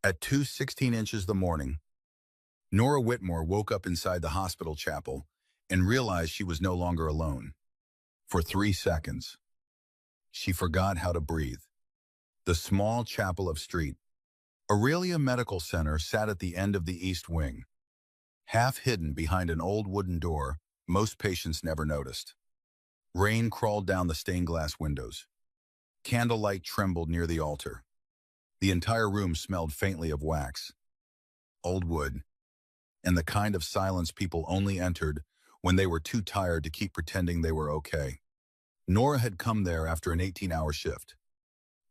At 2:16 inches the morning, Nora Whitmore woke up inside the hospital chapel and realized she was no longer alone. For 3 seconds, she forgot how to breathe. The small chapel of Street Aurelia Medical Center sat at the end of the east wing, half hidden behind an old wooden door most patients never noticed. Rain crawled down the stained glass windows. Candlelight trembled near the altar. The entire room smelled faintly of wax, old wood, and the kind of silence people only entered when they were too tired to keep pretending they were okay. Nora had come there after an 18-hour shift.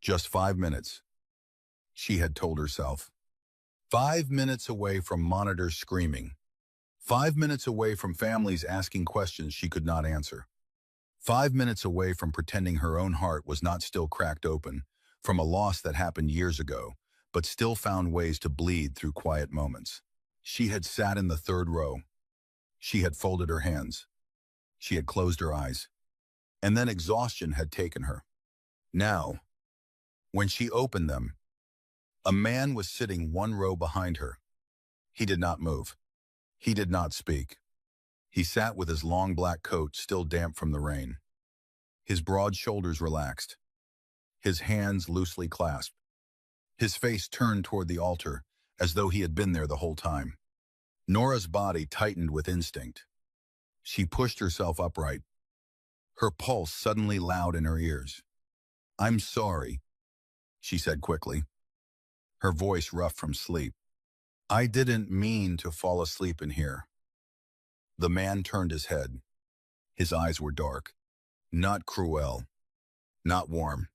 Just 5 minutes, she had told herself. 5 minutes away from monitors screaming. 5 minutes away from families asking questions she could not answer. 5 minutes away from pretending her own heart was not still cracked open from a loss that happened years ago, but still found ways to bleed through quiet moments. She had sat in the third row. She had folded her hands. She had closed her eyes. And then exhaustion had taken her. Now, when she opened them, a man was sitting one row behind her. He did not move. He did not speak. He sat with his long black coat still damp from the rain. His broad shoulders relaxed. His hands loosely clasped. His face turned toward the altar as though he had been there the whole time. Nora's body tightened with instinct. She pushed herself upright, her pulse suddenly loud in her ears. "I'm sorry," she said quickly, her voice rough from sleep. "I didn't mean to fall asleep in here." The man turned his head. His eyes were dark, not cruel, not warm,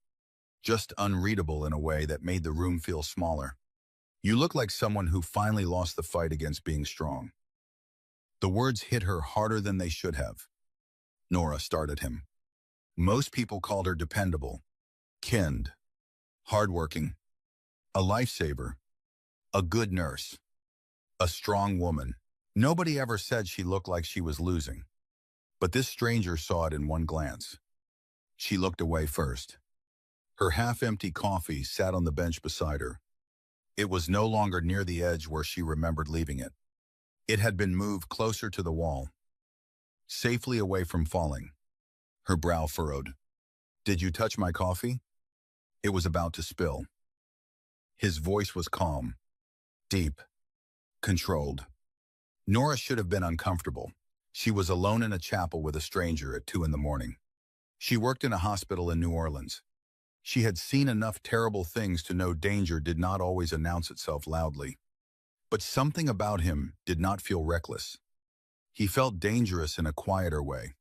just unreadable in a way that made the room feel smaller. "You look like someone who finally lost the fight against being strong." The words hit her harder than they should have. Nora started him. Most people called her dependable, kind, hardworking, a lifesaver, a good nurse, a strong woman. Nobody ever said she looked like she was losing. But this stranger saw it in one glance. She looked away first. Her half-empty coffee sat on the bench beside her. It was no longer near the edge where she remembered leaving it. It had been moved closer to the wall, safely away from falling. Her brow furrowed. "Did you touch my coffee?" It was about to spill. His voice was calm, deep, controlled. Nora should have been uncomfortable. She was alone in a chapel with a stranger at 2 in the morning. She worked in a hospital in New Orleans. She had seen enough terrible things to know danger did not always announce itself loudly. But something about him did not feel reckless. He felt dangerous in a quieter way.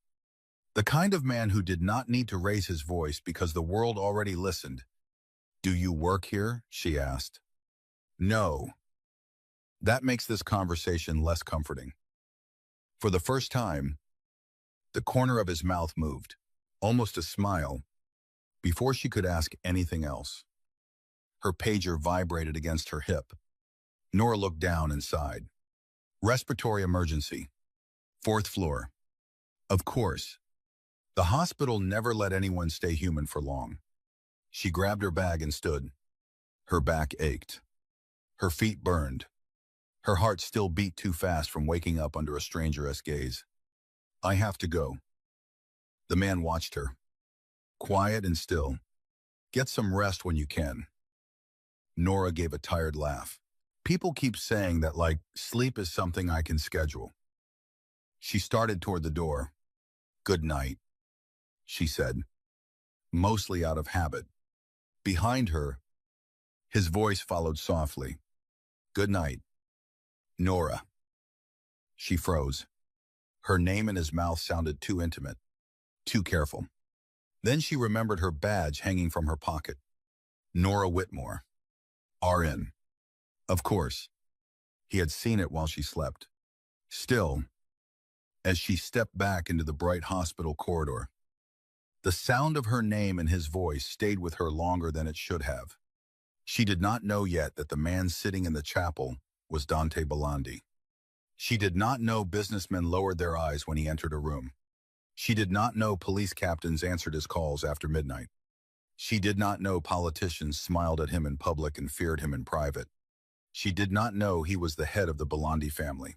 The kind of man who did not need to raise his voice because the world already listened. "Do you work here?" she asked. "No." That makes this conversation less comforting. For the first time, the corner of his mouth moved, almost a smile, before she could ask anything else. Her pager vibrated against her hip. Nora looked down and sighed. "Respiratory emergency. 4th floor." Of course. The hospital never let anyone stay human for long. She grabbed her bag and stood. Her back ached. Her feet burned. Her heart still beat too fast from waking up under a stranger's gaze. "I have to go." The man watched her, quiet and still. "Get some rest when you can." Nora gave a tired laugh. "People keep saying that, like, sleep is something I can schedule." She started toward the door. "Good night," she said, mostly out of habit. Behind her, his voice followed softly. "Good night, Nora." She froze. Her name in his mouth sounded too intimate, too careful. Then she remembered her badge hanging from her pocket. Nora Whitmore, RN. Of course, he had seen it while she slept. Still, as she stepped back into the bright hospital corridor, the sound of her name and his voice stayed with her longer than it should have. She did not know yet that the man sitting in the chapel was Dante Bellondi. She did not know businessmen lowered their eyes when he entered a room. She did not know police captains answered his calls after midnight. She did not know politicians smiled at him in public and feared him in private. She did not know he was the head of the Belandi family,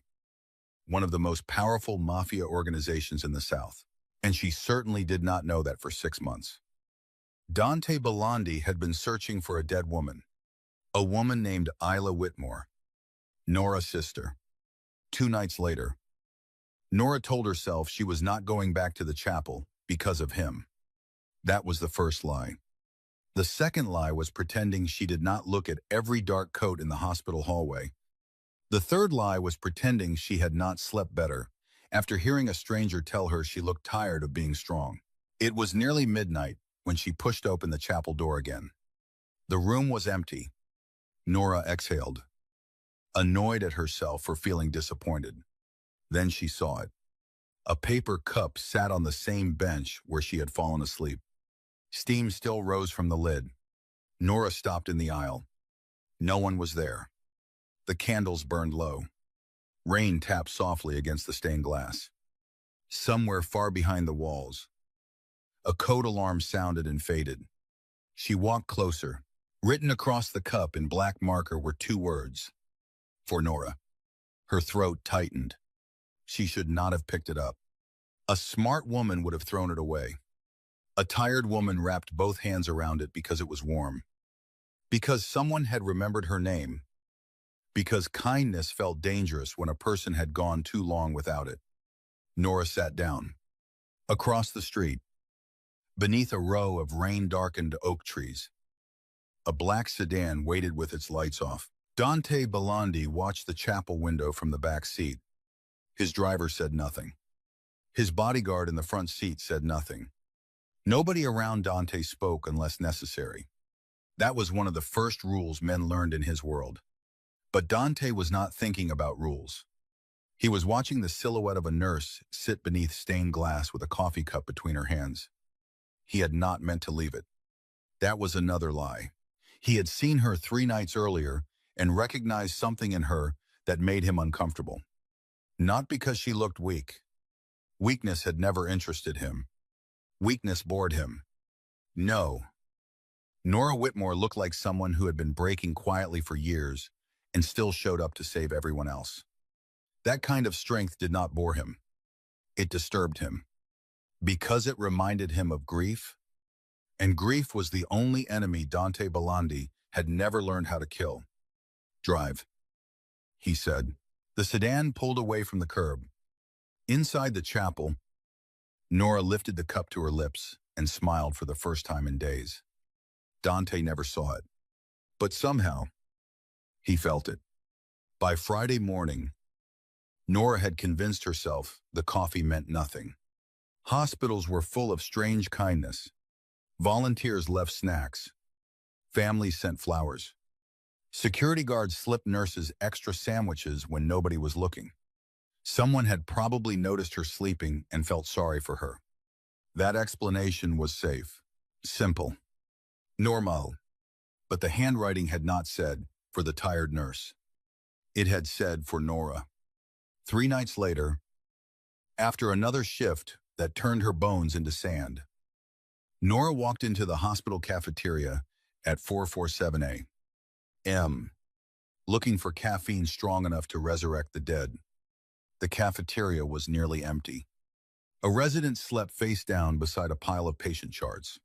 one of the most powerful mafia organizations in the South. And she certainly did not know that for 6 months. Dante Belandi had been searching for a dead woman, a woman named Isla Whitmore, Nora's sister. 2 nights later, Nora told herself she was not going back to the chapel because of him. That was the first lie. The second lie was pretending she did not look at every dark coat in the hospital hallway. The third lie was pretending she had not slept better after hearing a stranger tell her she looked tired of being strong. It was nearly midnight when she pushed open the chapel door again. The room was empty. Nora exhaled, annoyed at herself for feeling disappointed. Then she saw it. A paper cup sat on the same bench where she had fallen asleep. Steam still rose from the lid. Nora stopped in the aisle. No one was there. The candles burned low. Rain tapped softly against the stained glass. Somewhere far behind the walls, a code alarm sounded and faded. She walked closer. Written across the cup in black marker were 2 words. For Nora. Her throat tightened. She should not have picked it up. A smart woman would have thrown it away. A tired woman wrapped both hands around it because it was warm. Because someone had remembered her name. Because kindness felt dangerous when a person had gone too long without it. Nora sat down. Across the street, beneath a row of rain-darkened oak trees, a black sedan waited with its lights off. Dante Belandi watched the chapel window from the back seat. His driver said nothing. His bodyguard in the front seat said nothing. Nobody around Dante spoke unless necessary. That was one of the first rules men learned in his world. But Dante was not thinking about rules. He was watching the silhouette of a nurse sit beneath stained glass with a coffee cup between her hands. He had not meant to leave it. That was another lie. He had seen her 3 nights earlier and recognized something in her that made him uncomfortable. Not because she looked weak. Weakness had never interested him. Weakness bored him. No. Nora Whitmore looked like someone who had been breaking quietly for years and still showed up to save everyone else. That kind of strength did not bore him. It disturbed him. Because it reminded him of grief, and grief was the only enemy Dante Belandi had never learned how to kill. Drive, he said. The sedan pulled away from the curb. Inside the chapel, Nora lifted the cup to her lips and smiled for the first time in days. Dante never saw it, but somehow, he felt it. By Friday morning, Nora had convinced herself the coffee meant nothing. Hospitals were full of strange kindness. Volunteers left snacks. Families sent flowers. Security guards slipped nurses extra sandwiches when nobody was looking. Someone had probably noticed her sleeping and felt sorry for her. That explanation was safe, simple, normal. But the handwriting had not said, for the tired nurse. It had said, for Nora. 3 nights later, after another shift that turned her bones into sand, Nora walked into the hospital cafeteria at 447 a.m., looking for caffeine strong enough to resurrect the dead. The cafeteria was nearly empty. A resident slept face down beside a pile of patient charts.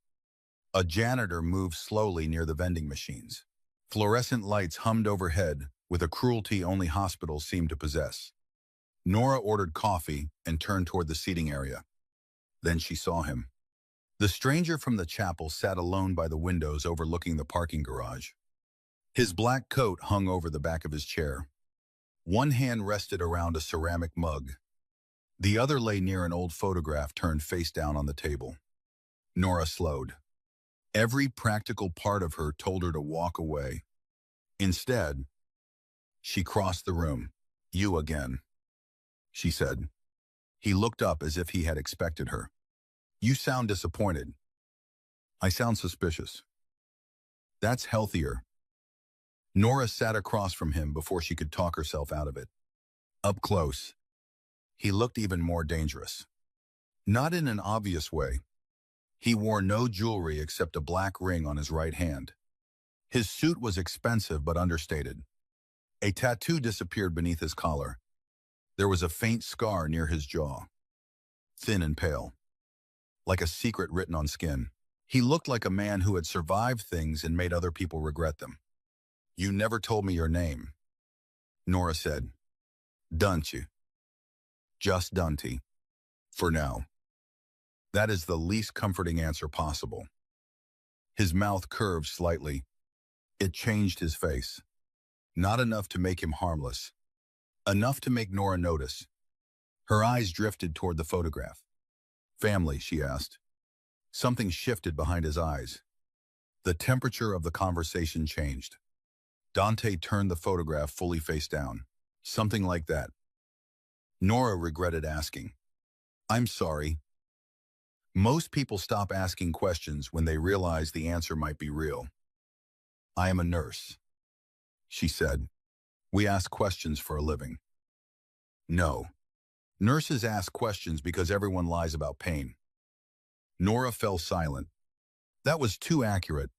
A janitor moved slowly near the vending machines. Fluorescent lights hummed overhead with a cruelty only hospitals seemed to possess. Nora ordered coffee and turned toward the seating area. Then she saw him. The stranger from the chapel sat alone by the windows overlooking the parking garage. His black coat hung over the back of his chair. One hand rested around a ceramic mug. The other lay near an old photograph turned face down on the table. Nora slowed. Every practical part of her told her to walk away. Instead, she crossed the room. "You again," she said. He looked up as if he had expected her. "You sound disappointed." "I sound suspicious." "That's healthier." Nora sat across from him before she could talk herself out of it. Up close, he looked even more dangerous. Not in an obvious way. He wore no jewelry except a black ring on his right hand. His suit was expensive but understated. A tattoo disappeared beneath his collar. There was a faint scar near his jaw, thin and pale, like a secret written on skin. He looked like a man who had survived things and made other people regret them. "You never told me your name," Nora said. "Dante. Just Dante. For now." That is the least comforting answer possible. His mouth curved slightly. It changed his face. Not enough to make him harmless. Enough to make Nora notice. Her eyes drifted toward the photograph. "Family," she asked. Something shifted behind his eyes. The temperature of the conversation changed. Dante turned the photograph fully face down. "Something like that." Nora regretted asking. "I'm sorry." Most people stop asking questions when they realize the answer might be real. "I am a nurse," she said. "We ask questions for a living." "No. Nurses ask questions because everyone lies about pain." Nora fell silent. That was too accurate.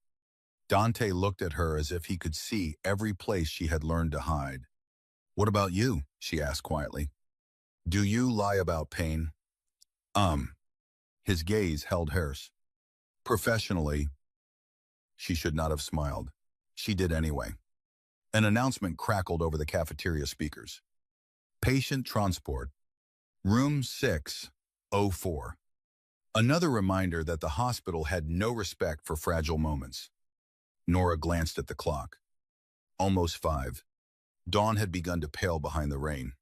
Dante looked at her as if he could see every place she had learned to hide. "What about you?" she asked quietly. "Do you lie about pain?" His gaze held hers. "Professionally." She should not have smiled. She did anyway. An announcement crackled over the cafeteria speakers. "Patient transport. Room 604. Another reminder that the hospital had no respect for fragile moments. Nora glanced at the clock. Almost 5. Dawn had begun to pale behind the rain.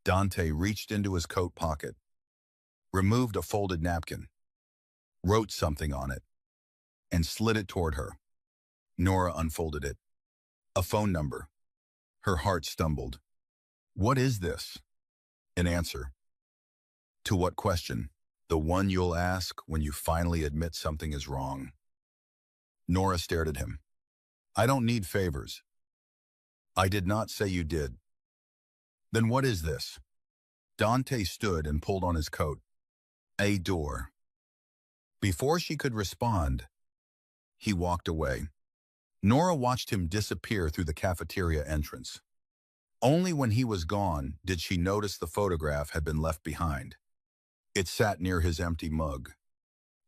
Dante reached into his coat pocket, removed a folded napkin, wrote something on it, and slid it toward her. Nora unfolded it. A phone number. Her heart stumbled. "What is this?" An answer. To what question? The one you'll ask when you finally admit something is wrong. Nora stared at him. "I don't need favors." "I did not say you did." "Then what is this?" Dante stood and pulled on his coat. "A door." Before she could respond, he walked away. Nora watched him disappear through the cafeteria entrance. Only when he was gone did she notice the photograph had been left behind. It sat near his empty mug,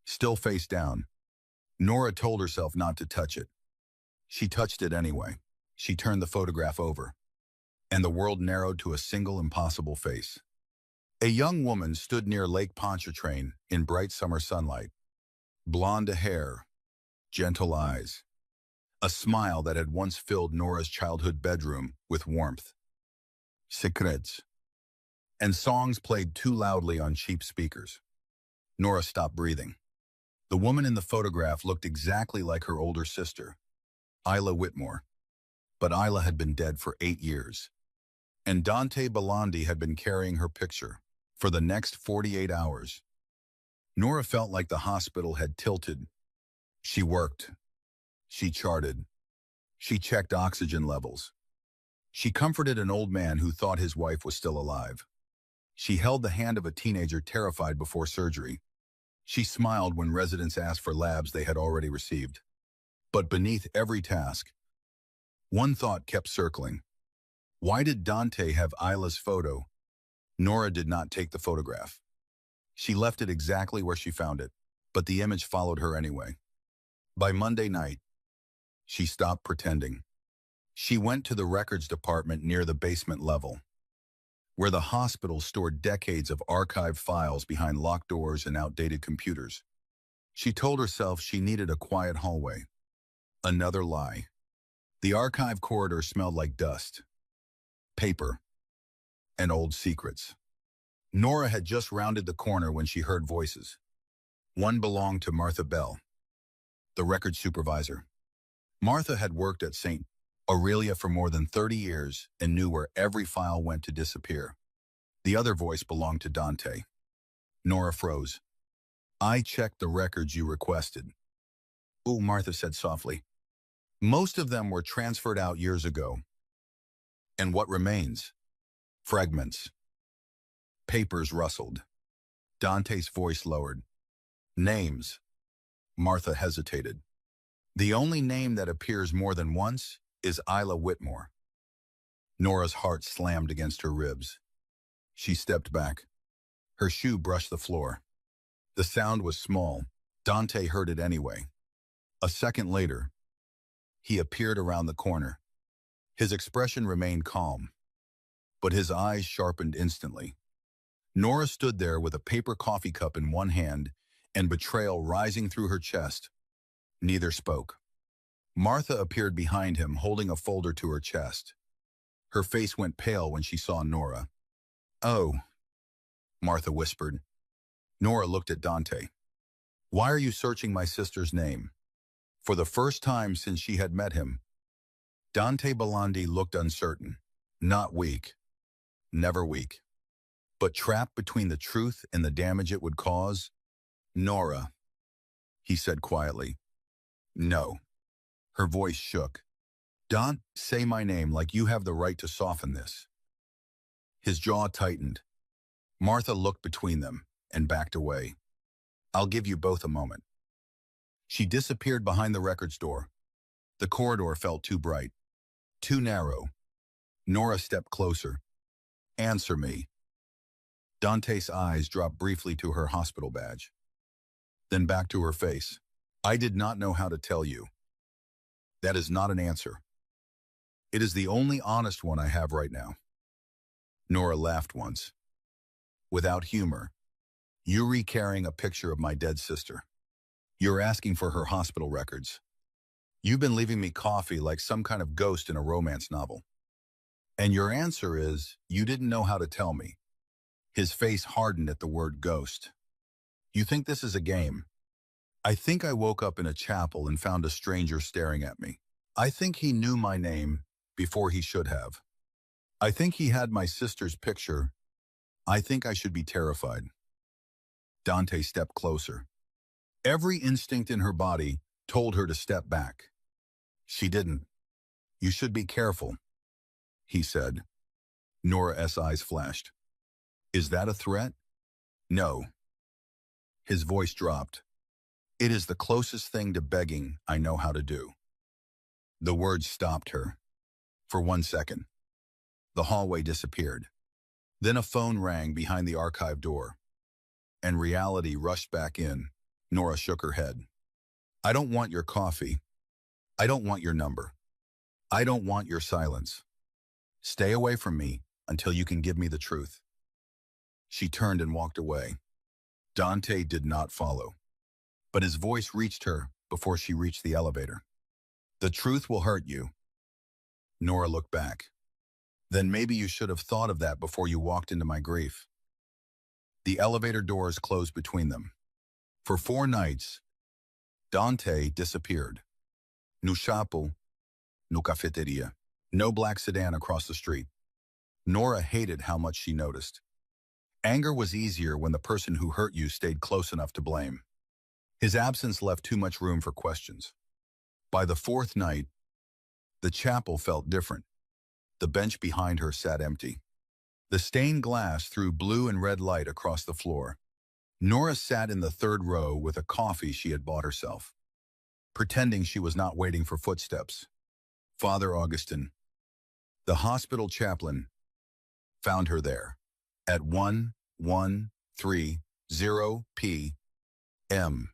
still face down. Nora told herself not to touch it. She touched it anyway. She turned the photograph over, and the world narrowed to a single impossible face. A young woman stood near Lake Pontchartrain in bright summer sunlight. Blonde hair, gentle eyes, a smile that had once filled Nora's childhood bedroom with warmth. Secrets. And songs played too loudly on cheap speakers. Nora stopped breathing. The woman in the photograph looked exactly like her older sister, Isla Whitmore. But Isla had been dead for 8 years. And Dante Bellondi had been carrying her picture for the next 48 hours. Nora felt like the hospital had tilted. She worked. She charted. She checked oxygen levels. She comforted an old man who thought his wife was still alive. She held the hand of a teenager terrified before surgery. She smiled when residents asked for labs they had already received. But beneath every task, one thought kept circling. Why did Dante have Isla's photo? Nora did not take the photograph. She left it exactly where she found it, but the image followed her anyway. By Monday night, she stopped pretending. She went to the records department near the basement level, where the hospital stored decades of archived files behind locked doors and outdated computers. She told herself she needed a quiet hallway. Another lie. The archive corridor smelled like dust, paper, and old secrets. Nora had just rounded the corner when she heard voices. One belonged to Martha Bell, the record supervisor. Martha had worked at St. Aurelia for more than 30 years and knew where every file went to disappear. The other voice belonged to Dante. Nora froze. "I checked the records you requested." "Ooh," Martha said softly. "Most of them were transferred out years ago." "And what remains?" "Fragments." Papers rustled. Dante's voice lowered. "Names." Martha hesitated. "The only name that appears more than once is Isla Whitmore." Nora's heart slammed against her ribs. She stepped back. Her shoe brushed the floor. The sound was small. Dante heard it anyway. A second later, he appeared around the corner. His expression remained calm, but his eyes sharpened instantly. Nora stood there with a paper coffee cup in one hand and betrayal rising through her chest. Neither spoke. Martha appeared behind him, holding a folder to her chest. Her face went pale when she saw Nora. "Oh," Martha whispered. Nora looked at Dante. "Why are you searching my sister's name?" For the first time since she had met him, Dante Belandi looked uncertain, not weak, never weak, but trapped between the truth and the damage it would cause. "Nora," he said quietly. "No." Her voice shook. "Don't say my name like you have the right to soften this." His jaw tightened. Martha looked between them and backed away. "I'll give you both a moment." She disappeared behind the record store. The corridor felt too bright, too narrow. Nora stepped closer. "Answer me." Dante's eyes dropped briefly to her hospital badge, then back to her face. "I did not know how to tell you." "That is not an answer. It is the only honest one I have right now." Nora laughed once. Without humor. "You recarrying a picture of my dead sister. You're asking for her hospital records. You've been leaving me coffee like some kind of ghost in a romance novel. And your answer is, you didn't know how to tell me." His face hardened at the word ghost. "You think this is a game? I think I woke up in a chapel and found a stranger staring at me. I think he knew my name before he should have. I think he had my sister's picture. I think I should be terrified." Dante stepped closer. Every instinct in her body told her to step back. She didn't. "You should be careful," he said. Nora's eyes flashed. "Is that a threat?" "No." His voice dropped. "It is the closest thing to begging I know how to do." The words stopped her. For 1 second. The hallway disappeared. Then a phone rang behind the archive door, and reality rushed back in. Nora shook her head. "I don't want your coffee. I don't want your number. I don't want your silence. Stay away from me until you can give me the truth." She turned and walked away. Dante did not follow, but his voice reached her before she reached the elevator. "The truth will hurt you." Nora looked back. "Then maybe you should have thought of that before you walked into my grief." The elevator doors closed between them. For 4 nights, Dante disappeared. No chapel, no cafeteria, no black sedan across the street. Nora hated how much she noticed. Anger was easier when the person who hurt you stayed close enough to blame. His absence left too much room for questions. By the 4th night, the chapel felt different. The bench behind her sat empty. The stained glass threw blue and red light across the floor. Nora sat in the 3rd row with a coffee she had bought herself, pretending she was not waiting for footsteps. Father Augustin, the hospital chaplain, found her there at 1130 p.m.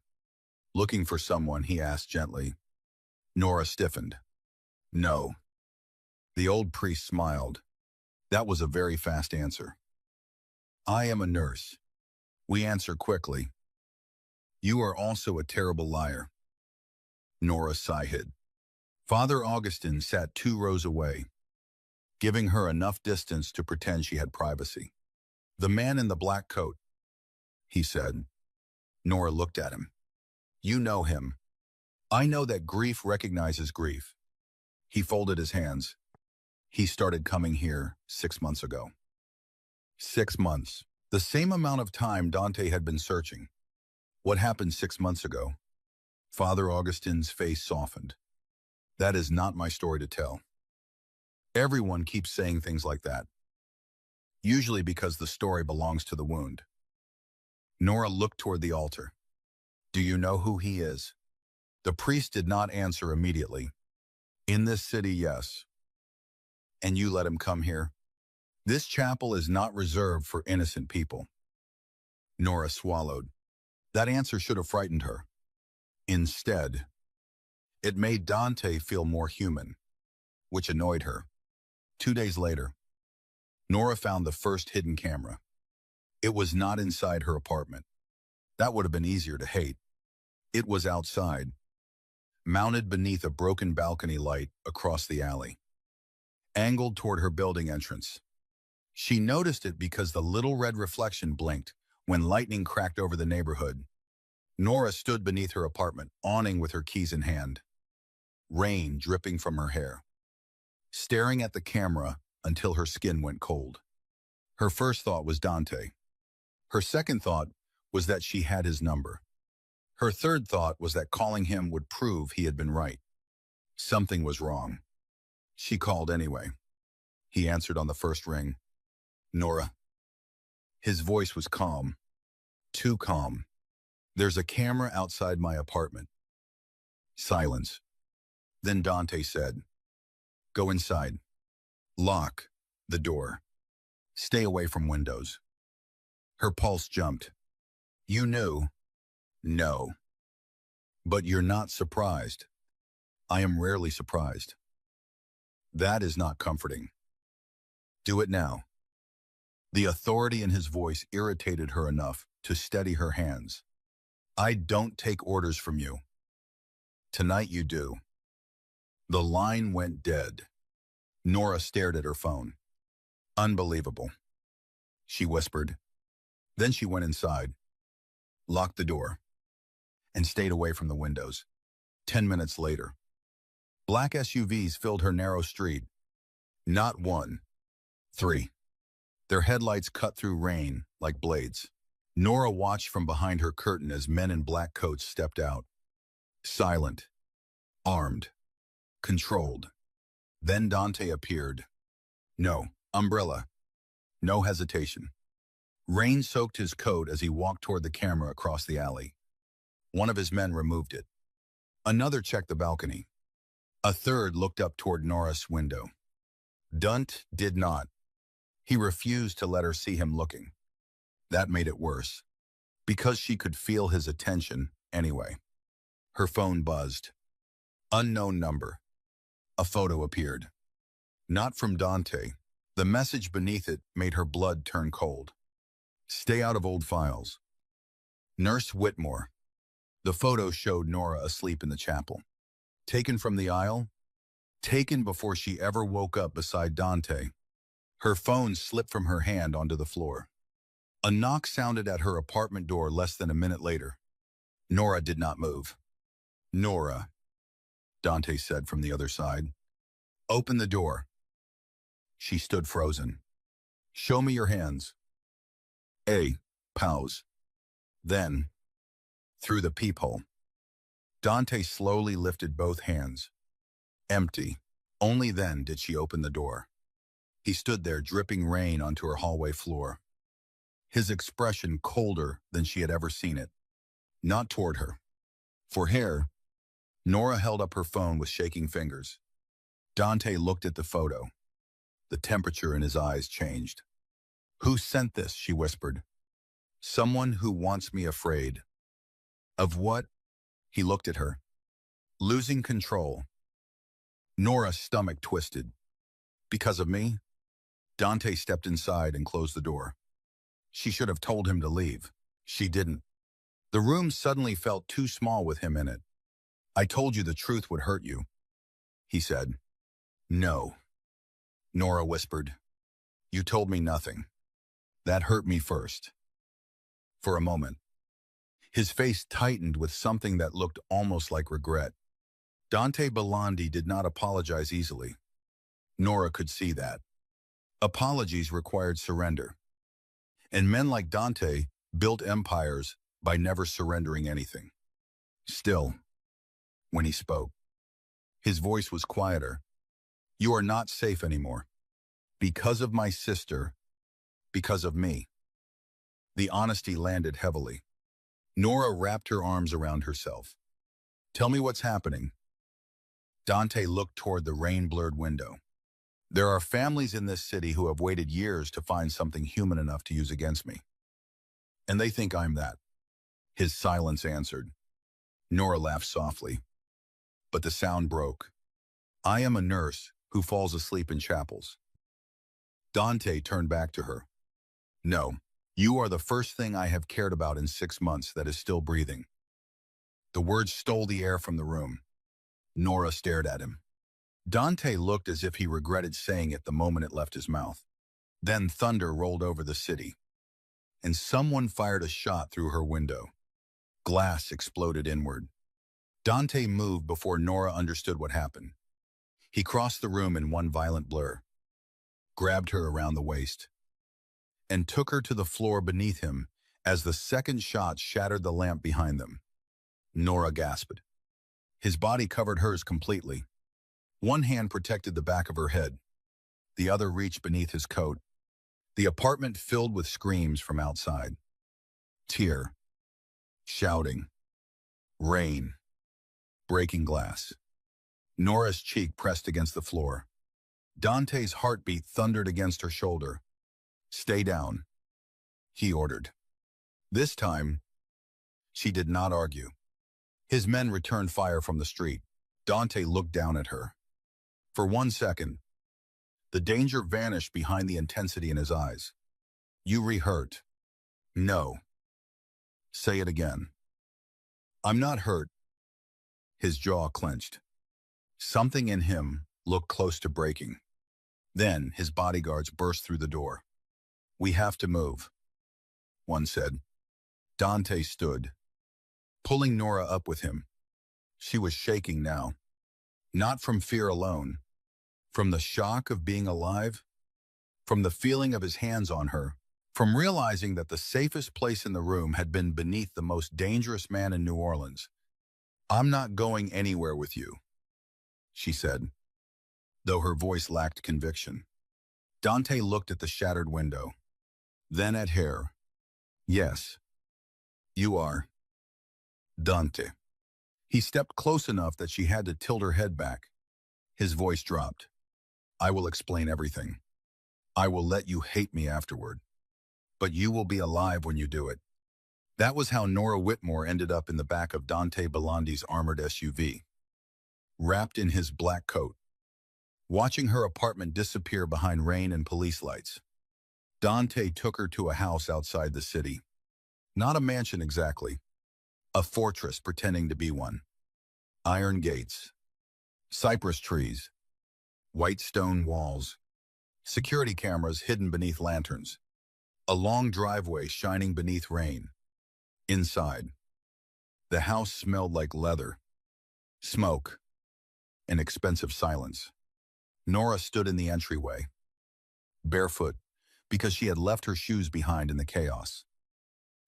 "Looking for someone?" he asked gently. Nora stiffened. "No." The old priest smiled. That was a very fast answer. "I am a nurse. We answer quickly. You are also a terrible liar." Nora sighed. Father Augustin sat 2 rows away, giving her enough distance to pretend she had privacy. "The man in the black coat," he said. Nora looked at him. "You know him. I know that grief recognizes grief." He folded his hands. "He started coming here 6 months ago." 6 months. The same amount of time Dante had been searching. What happened 6 months ago? Father Augustin's face softened. "That is not my story to tell. Everyone keeps saying things like that. Usually because the story belongs to the wound." Nora looked toward the altar. "Do you know who he is?" The priest did not answer immediately. "In this city, yes. And you let him come here? This chapel is not reserved for innocent people. Nora swallowed. That answer should have frightened her. Instead, it made Dante feel more human, which annoyed her. 2 days later, Nora found the first hidden camera. It was not inside her apartment. That would have been easier to hate. It was outside, mounted beneath a broken balcony light across the alley, angled toward her building entrance. She noticed it because the little red reflection blinked when lightning cracked over the neighborhood. Nora stood beneath her apartment, awning with her keys in hand, rain dripping from her hair, staring at the camera until her skin went cold. Her first thought was Dante. Her second thought was that she had his number. Her third thought was that calling him would prove he had been right. Something was wrong. She called anyway. He answered on the first ring. Nora. His voice was calm. Too calm. There's a camera outside my apartment. Silence. Then Dante said, Go inside. Lock the door. Stay away from windows. Her pulse jumped. You knew? No. But you're not surprised. I am rarely surprised. That is not comforting. Do it now. The authority in his voice irritated her enough to steady her hands. I don't take orders from you. Tonight you do. The line went dead. Nora stared at her phone. Unbelievable. She whispered. Then she went inside, locked the door, and stayed away from the windows. 10 minutes later, black SUVs filled her narrow street. Not one, three. Their headlights cut through rain like blades. Nora watched from behind her curtain as men in black coats stepped out. Silent, armed, controlled. Then Dante appeared. No umbrella, no hesitation. Rain soaked his coat as he walked toward the camera across the alley. One of his men removed it. Another checked the balcony. A third looked up toward Nora's window. Dunt did not. He refused to let her see him looking. That made it worse, because she could feel his attention anyway. Her phone buzzed. Unknown number. A photo appeared. Not from Dante. The message beneath it made her blood turn cold. Stay out of old files. Nurse Whitmore. The photo showed Nora asleep in the chapel. Taken from the aisle. Taken before she ever woke up beside Dante. Her phone slipped from her hand onto the floor. A knock sounded at her apartment door less than a minute later. Nora did not move. Nora, Dante said from the other side. Open the door. She stood frozen. Show me your hands. Pause. Then, through the peephole, Dante slowly lifted both hands. Empty. Only then did she open the door. He stood there dripping rain onto her hallway floor. His expression colder than she had ever seen it. Not toward her. For hair, Nora held up her phone with shaking fingers. Dante looked at the photo. The temperature in his eyes changed. Who sent this? She whispered. Someone who wants me afraid. Of what? He looked at her. Losing control. Nora's stomach twisted. Because of me? Dante stepped inside and closed the door. She should have told him to leave. She didn't. The room suddenly felt too small with him in it. I told you the truth would hurt you, he said. No, Nora whispered. You told me nothing. That hurt me first. For a moment, his face tightened with something that looked almost like regret. Dante Belandi did not apologize easily. Nora could see that. Apologies required surrender. And men like Dante built empires by never surrendering anything. Still, when he spoke, his voice was quieter. You are not safe anymore. Because of my sister, because of me. The honesty landed heavily. Nora wrapped her arms around herself. Tell me what's happening. Dante looked toward the rain-blurred window. There are families in this city who have waited years to find something human enough to use against me. And they think I'm that. His silence answered. Nora laughed softly, but the sound broke. I am a nurse who falls asleep in chapels. Dante turned back to her. No, you are the first thing I have cared about in 6 months that is still breathing. The words stole the air from the room. Nora stared at him. Dante looked as if he regretted saying it the moment it left his mouth. Then thunder rolled over the city, and someone fired a shot through her window. Glass exploded inward. Dante moved before Nora understood what happened. He crossed the room in one violent blur, grabbed her around the waist, and took her to the floor beneath him as the second shot shattered the lamp behind them. Nora gasped. His body covered hers completely. One hand protected the back of her head. The other reached beneath his coat. The apartment filled with screams from outside. Tear, shouting, rain, breaking glass. Nora's cheek pressed against the floor. Dante's heartbeat thundered against her shoulder. Stay down, he ordered. This time, she did not argue. His men returned fire from the street. Dante looked down at her. For 1 second, the danger vanished behind the intensity in his eyes. You re-hurt. No. Say it again. I'm not hurt. His jaw clenched. Something in him looked close to breaking. Then his bodyguards burst through the door. We have to move, one said. Dante stood, pulling Nora up with him. She was shaking now, not from fear alone, from the shock of being alive, from the feeling of his hands on her, from realizing that the safest place in the room had been beneath the most dangerous man in New Orleans. I'm not going anywhere with you, she said, though her voice lacked conviction. Dante looked at the shattered window, then at her. Yes, you are. Dante. He stepped close enough that she had to tilt her head back. His voice dropped. I will explain everything. I will let you hate me afterward. But you will be alive when you do it. That was how Nora Whitmore ended up in the back of Dante Bellandi's armored SUV, wrapped in his black coat, watching her apartment disappear behind rain and police lights. Dante took her to a house outside the city. Not a mansion exactly, a fortress pretending to be one. Iron gates, cypress trees, white stone walls, security cameras hidden beneath lanterns, a long driveway shining beneath rain. Inside, the house smelled like leather, smoke, and expensive silence. Nora stood in the entryway, barefoot, because she had left her shoes behind in the chaos,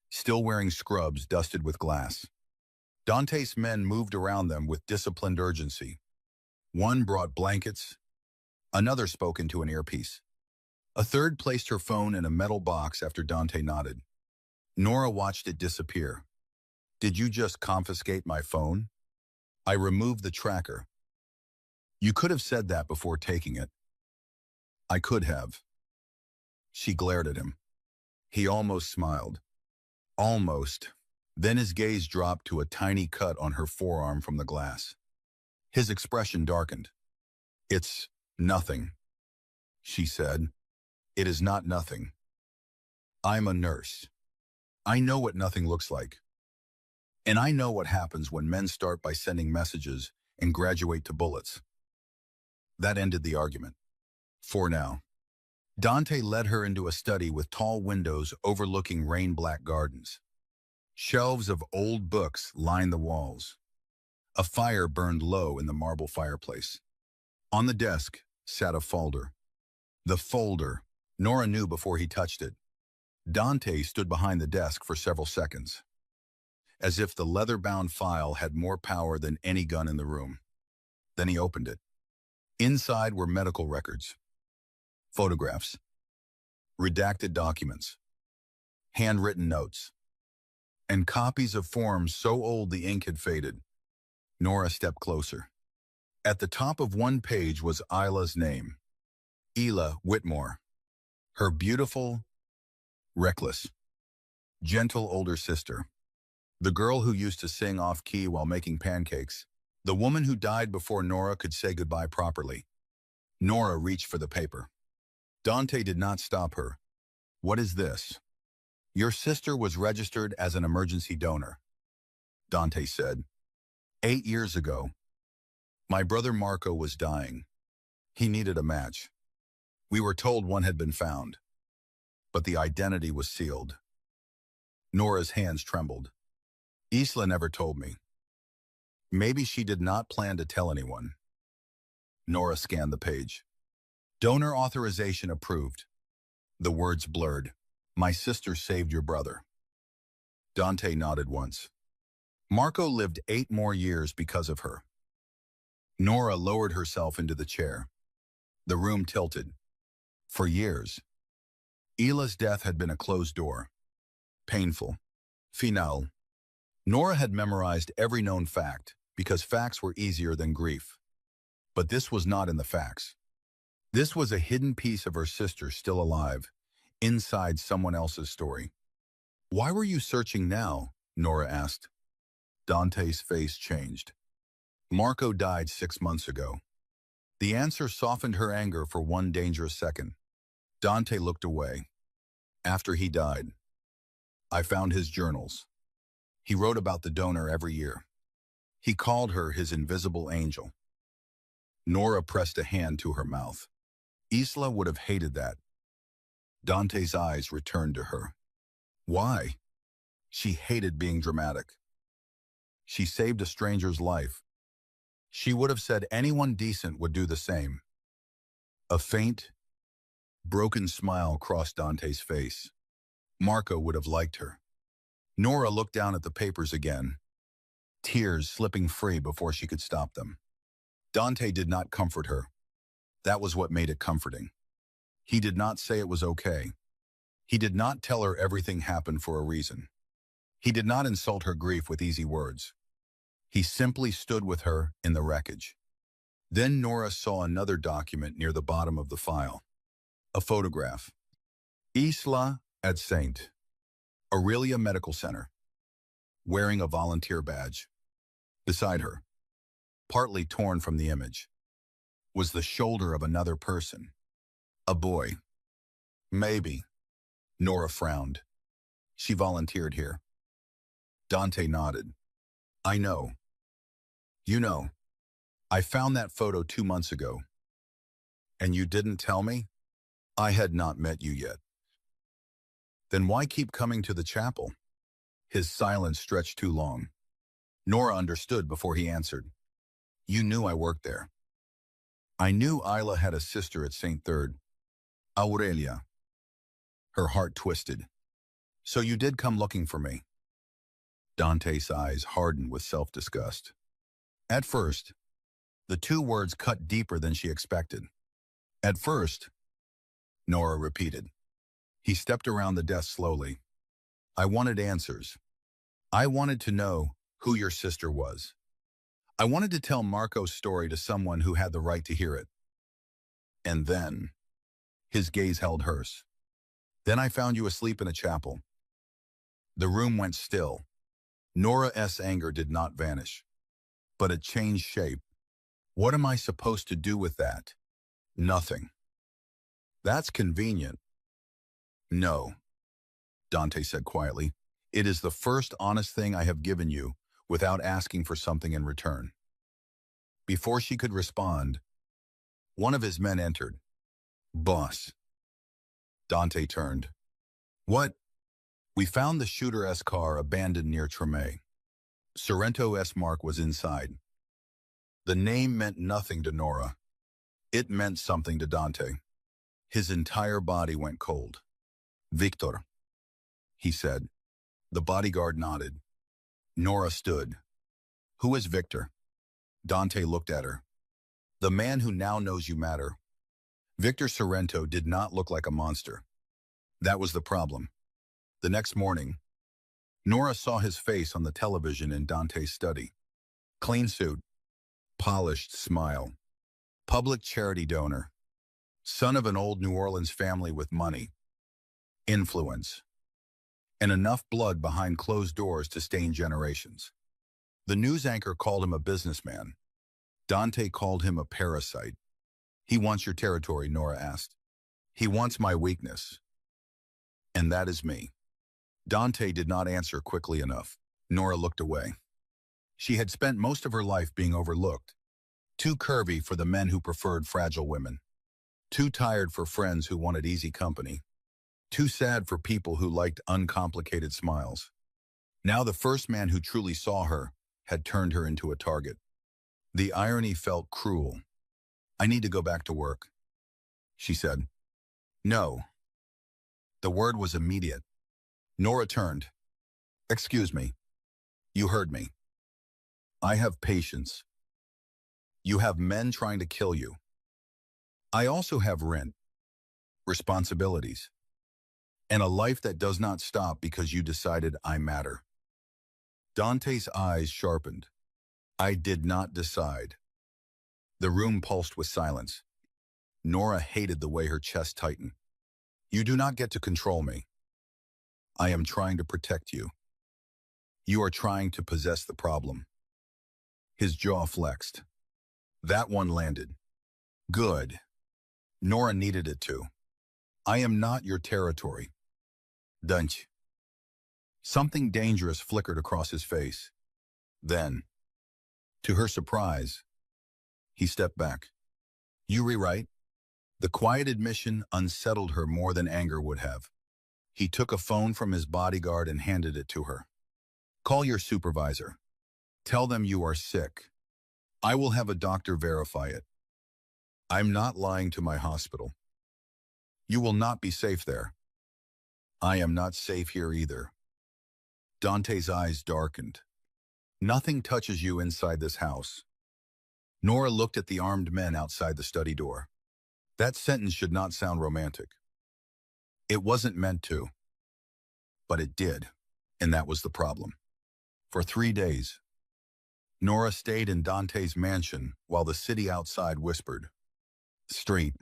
still wearing scrubs dusted with glass. Dante's men moved around them with disciplined urgency. One brought blankets, another spoke into an earpiece. A third placed her phone in a metal box after Dante nodded. Nora watched it disappear. Did you just confiscate my phone? I removed the tracker. You could have said that before taking it. I could have. She glared at him. He almost smiled. Almost. Then his gaze dropped to a tiny cut on her forearm from the glass. His expression darkened. It's nothing, she said. It is not nothing. I'm a nurse. I know what nothing looks like. And I know what happens when men start by sending messages and graduate to bullets. That ended the argument. For now. Dante led her into a study with tall windows overlooking rain-black gardens. Shelves of old books lined the walls. A fire burned low in the marble fireplace. On the desk sat a folder. The folder, Nora knew before he touched it. Dante stood behind the desk for several seconds, as if the leather-bound file had more power than any gun in the room. Then he opened it. Inside were medical records, photographs, redacted documents, handwritten notes, and copies of forms so old the ink had faded. Nora stepped closer. At the top of one page was Isla's name, Ela Whitmore, her beautiful, reckless, gentle older sister, the girl who used to sing off-key while making pancakes, the woman who died before Nora could say goodbye properly. Nora reached for the paper. Dante did not stop her. "What is this?" "Your sister was registered as an emergency donor," Dante said. "8 years ago, my brother Marco was dying. He needed a match. We were told one had been found, but the identity was sealed." Nora's hands trembled. "Isla never told me. Maybe she did not plan to tell anyone." Nora scanned the page. "Donor authorization approved." The words blurred. "My sister saved your brother." Dante nodded once. "Marco lived 8 more years because of her." Nora lowered herself into the chair. The room tilted. For years, Ela's death had been a closed door. Painful. Final. Nora had memorized every known fact because facts were easier than grief. But this was not in the facts. This was a hidden piece of her sister still alive, inside someone else's story. "Why were you searching now?" Nora asked. Dante's face changed. "Marco died 6 months ago." The answer softened her anger for one dangerous second. Dante looked away. "After he died, I found his journals. He wrote about the donor every year. He called her his invisible angel." Nora pressed a hand to her mouth. Isla would have hated that. Dante's eyes returned to her. Why? She hated being dramatic. She saved a stranger's life. She would have said anyone decent would do the same. A faint, broken smile crossed Dante's face. Marco would have liked her. Nora looked down at the papers again, tears slipping free before she could stop them. Dante did not comfort her. That was what made it comforting. He did not say it was okay. He did not tell her everything happened for a reason. He did not insult her grief with easy words. He simply stood with her in the wreckage. Then Nora saw another document near the bottom of the file. A photograph. Isla at St. Aurelia Medical Center, wearing a volunteer badge. Beside her, partly torn from the image, was the shoulder of another person. A boy. Maybe. Nora frowned. She volunteered here. Dante nodded. I know. You know. I found that photo 2 months ago. And you didn't tell me? I had not met you yet. Then why keep coming to the chapel? His silence stretched too long. Nora understood before he answered. You knew I worked there. I knew Isla had a sister at St. Third. Aurelia. Her heart twisted. So you did come looking for me. Dante's eyes hardened with self-disgust. At first, the 2 words cut deeper than she expected. At first, Nora repeated. He stepped around the desk slowly. I wanted answers. I wanted to know who your sister was. I wanted to tell Marco's story to someone who had the right to hear it. And then, his gaze held hers. Then I found you asleep in a chapel. The room went still. Nora's anger did not vanish, but it changed shape. What am I supposed to do with that? Nothing. That's convenient. No, Dante said quietly. It is the first honest thing I have given you without asking for something in return. Before she could respond, one of his men entered. Boss. Dante turned. What? We found the shooter's car abandoned near Tremay. Sorrento's mark was inside. The name meant nothing to Nora. It meant something to Dante. His entire body went cold. Victor, he said. The bodyguard nodded. Nora stood. Who is Victor? Dante looked at her. The man who now knows you matter. Victor Sorrento did not look like a monster. That was the problem. The next morning, Nora saw his face on the television in Dante's study. Clean suit, polished smile, public charity donor. son of an old New Orleans family with money, influence, and enough blood behind closed doors to stain generations. The news anchor called him a businessman. Dante called him a parasite. He wants your territory, Nora asked. He wants my weakness. And that is me. Dante did not answer quickly enough. Nora looked away. She had spent most of her life being overlooked. Too curvy for the men who preferred fragile women. Too tired for friends who wanted easy company. Too sad for people who liked uncomplicated smiles. Now the first man who truly saw her had turned her into a target. The irony felt cruel. I need to go back to work, she said. No. The word was immediate. Nora turned. Excuse me. You heard me. I have patience. You have men trying to kill you. I also have rent, responsibilities, and a life that does not stop because you decided I matter. Dante's eyes sharpened. I did not decide. The room pulsed with silence. Nora hated the way her chest tightened. You do not get to control me. I am trying to protect you. You are trying to possess the problem. His jaw flexed. That one landed. Good. Nora needed it to. I am not your territory. Dunch. Something dangerous flickered across his face. Then, to her surprise, he stepped back. You rewrite? The quiet admission unsettled her more than anger would have. He took a phone from his bodyguard and handed it to her. Call your supervisor. Tell them you are sick. I will have a doctor verify it. I'm not lying to my hospital. You will not be safe there. I am not safe here either. Dante's eyes darkened. Nothing touches you inside this house. Nora looked at the armed men outside the study door. That sentence should not sound romantic. It wasn't meant to. But it did, and that was the problem. For 3 days, Nora stayed in Dante's mansion while the city outside whispered. Street.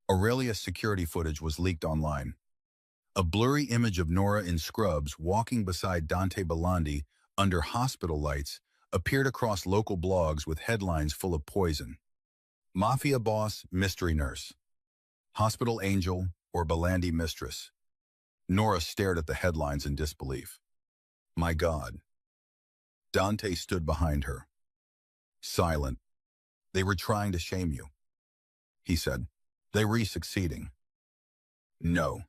Aurelia's security footage was leaked online. A blurry image of Nora in scrubs walking beside Dante Belandi under hospital lights appeared across local blogs with headlines full of poison. Mafia boss, mystery nurse. Hospital angel, or Belandi mistress. Nora stared at the headlines in disbelief. My God. Dante stood behind her. Silent. They were trying to shame you, he said. They were succeeding. No.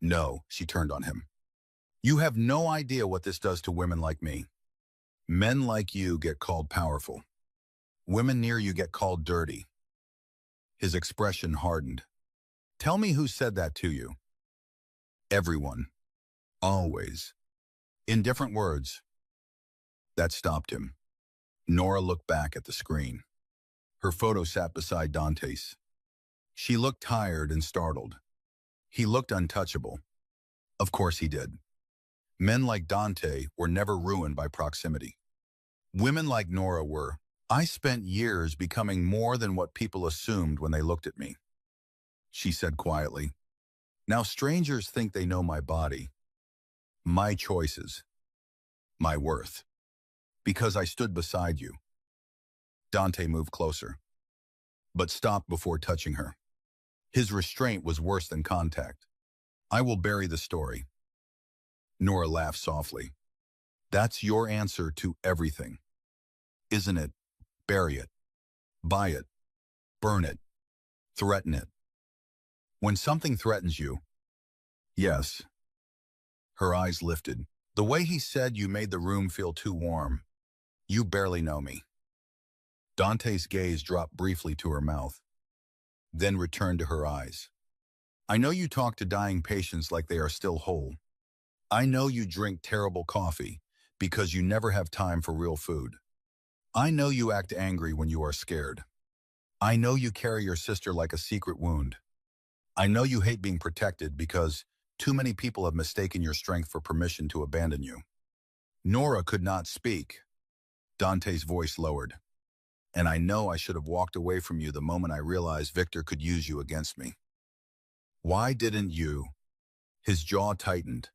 No, she turned on him. You have no idea what this does to women like me. Men like you get called powerful. Women near you get called dirty. His expression hardened. Tell me who said that to you. Everyone. Always. In different words. That stopped him. Nora looked back at the screen. Her photo sat beside Dante's. She looked tired and startled. He looked untouchable. Of course he did. Men like Dante were never ruined by proximity. Women like Nora were. I spent years becoming more than what people assumed when they looked at me, she said quietly. Now strangers think they know my body, my choices, my worth, because I stood beside you. Dante moved closer, but stopped before touching her. His restraint was worse than contact. I will bury the story. Nora laughed softly. That's your answer to everything, isn't it? Bury it. Buy it. Burn it. Threaten it. When something threatens you, yes. Her eyes lifted. The way he said you made the room feel too warm. You barely know me. Dante's gaze dropped briefly to her mouth, then returned to her eyes. I know you talk to dying patients like they are still whole. I know you drink terrible coffee because you never have time for real food. I know you act angry when you are scared. I know you carry your sister like a secret wound. I know you hate being protected because too many people have mistaken your strength for permission to abandon you. Nora could not speak. Dante's voice lowered. And I know I should have walked away from you the moment I realized Victor could use you against me. Why didn't you? His jaw tightened.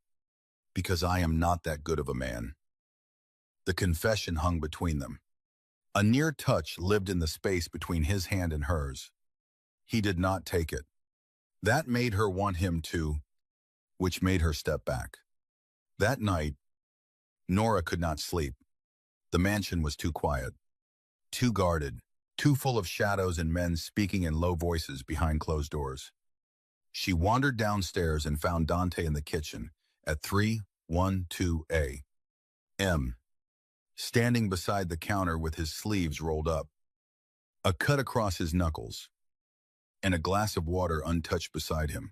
Because I am not that good of a man. The confession hung between them. A near touch lived in the space between his hand and hers. He did not take it. That made her want him to, which made her step back. That night, Nora could not sleep. The mansion was too quiet, too guarded, too full of shadows and men speaking in low voices behind closed doors. She wandered downstairs and found Dante in the kitchen at 312 A.M., standing beside the counter with his sleeves rolled up, a cut across his knuckles, and a glass of water untouched beside him.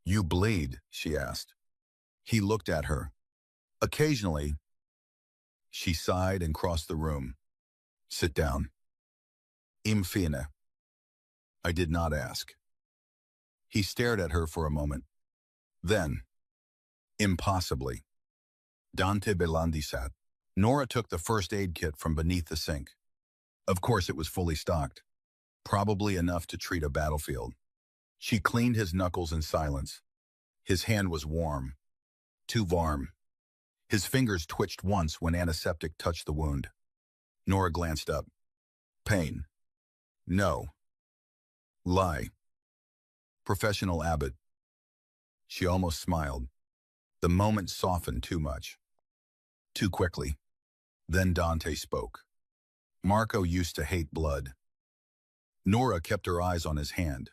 "You bleed?" she asked. He looked at her. "Occasionally." She sighed and crossed the room. "Sit down." "Infine." "I did not ask." He stared at her for a moment. Then, impossibly, Dante Belandi sat. Nora took the first aid kit from beneath the sink. Of course it was fully stocked, probably enough to treat a battlefield. She cleaned his knuckles in silence. His hand was warm, too warm. His fingers twitched once when antiseptic touched the wound. Nora glanced up. "Pain?" "No." "Lie." "Professional Abbott." She almost smiled. The moment softened too much. Too quickly. Then Dante spoke. "Marco used to hate blood." Nora kept her eyes on his hand.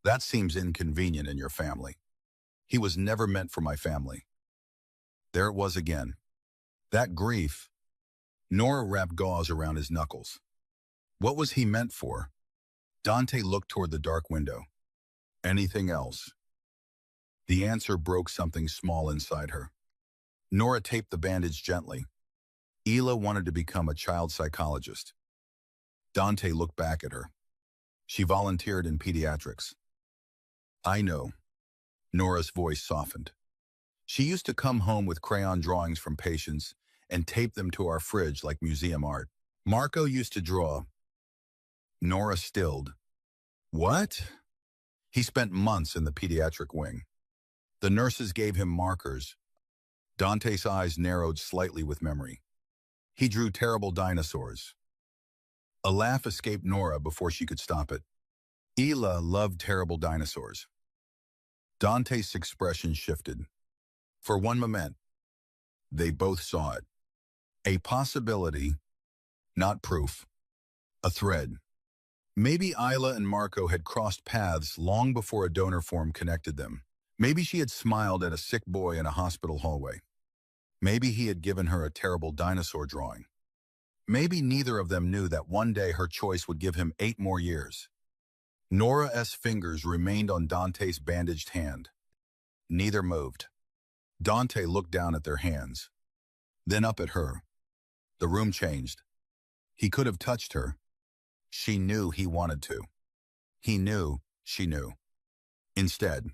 "That seems inconvenient in your family." "He was never meant for my family." There it was again. That grief. Nora wrapped gauze around his knuckles. What was he meant for? Dante looked toward the dark window. Anything else? The answer broke something small inside her. Nora taped the bandage gently. Hila wanted to become a child psychologist. Dante looked back at her. She volunteered in pediatrics. "I know." Nora's voice softened. "She used to come home with crayon drawings from patients and tape them to our fridge like museum art. Marco used to draw." Nora stilled. "What?" "He spent months in the pediatric wing. The nurses gave him markers." Dante's eyes narrowed slightly with memory. "He drew terrible dinosaurs." A laugh escaped Nora before she could stop it. Hila loved terrible dinosaurs. Dante's expression shifted. For one moment, they both saw it. A possibility, not proof. A thread. Maybe Hila and Marco had crossed paths long before a donor form connected them. Maybe she had smiled at a sick boy in a hospital hallway. Maybe he had given her a terrible dinosaur drawing. Maybe neither of them knew that one day her choice would give him 8 more years. Nora's fingers remained on Dante's bandaged hand. Neither moved. Dante looked down at their hands, then up at her. The room changed. He could have touched her. She knew he wanted to. He knew she knew. Instead,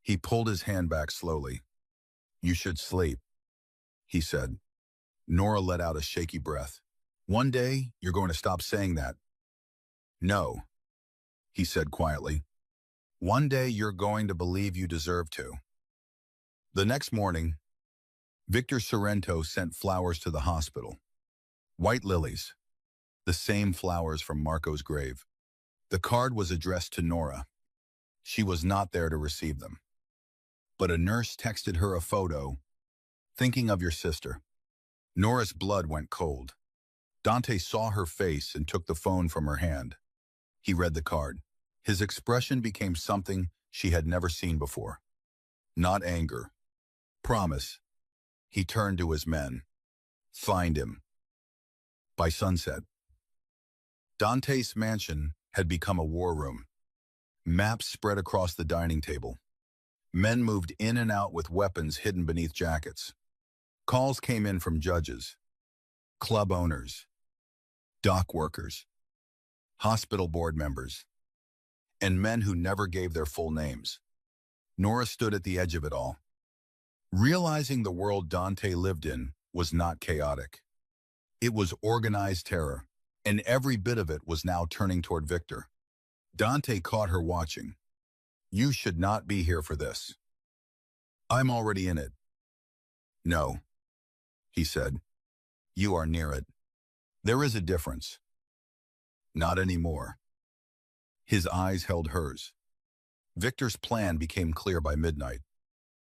he pulled his hand back slowly. "You should sleep," he said. Nora let out a shaky breath. "One day, you're going to stop saying that." "No," he said quietly. "One day you're going to believe you deserve to." The next morning, Victor Sorrento sent flowers to the hospital. White lilies. The same flowers from Marco's grave. The card was addressed to Nora. She was not there to receive them. But a nurse texted her a photo. "Thinking of your sister." Nora's blood went cold. Dante saw her face and took the phone from her hand. He read the card. His expression became something she had never seen before. Not anger. Promise. He turned to his men. "Find him." By sunset, Dante's mansion had become a war room. Maps spread across the dining table. Men moved in and out with weapons hidden beneath jackets. Calls came in from judges, club owners, dock workers, hospital board members, and men who never gave their full names. Nora stood at the edge of it all, realizing the world Dante lived in was not chaotic. It was organized terror. and every bit of it was now turning toward Victor. Dante caught her watching. "You should not be here for this." "I'm already in it." "No," he said. "You are near it. There is a difference." "Not anymore." His eyes held hers. Victor's plan became clear by midnight.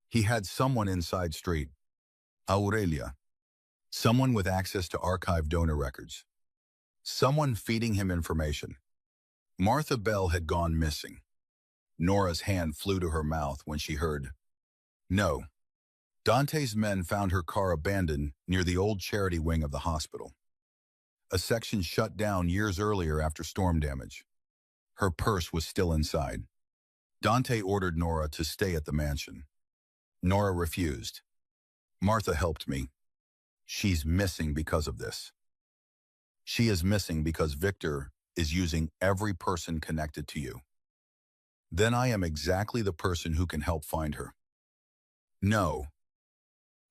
He had someone inside street, Aurelia, someone with access to archived donor records, someone feeding him information. Martha Bell had gone missing. Nora's hand flew to her mouth when she heard, "No." Dante's men found her car abandoned near the old charity wing of the hospital, a section shut down years earlier after storm damage. Her purse was still inside. Dante ordered Nora to stay at the mansion. Nora refused. "Martha helped me. She's missing because of this. She is missing because Victor is using every person connected to you. Then I am exactly the person who can help find her." "No."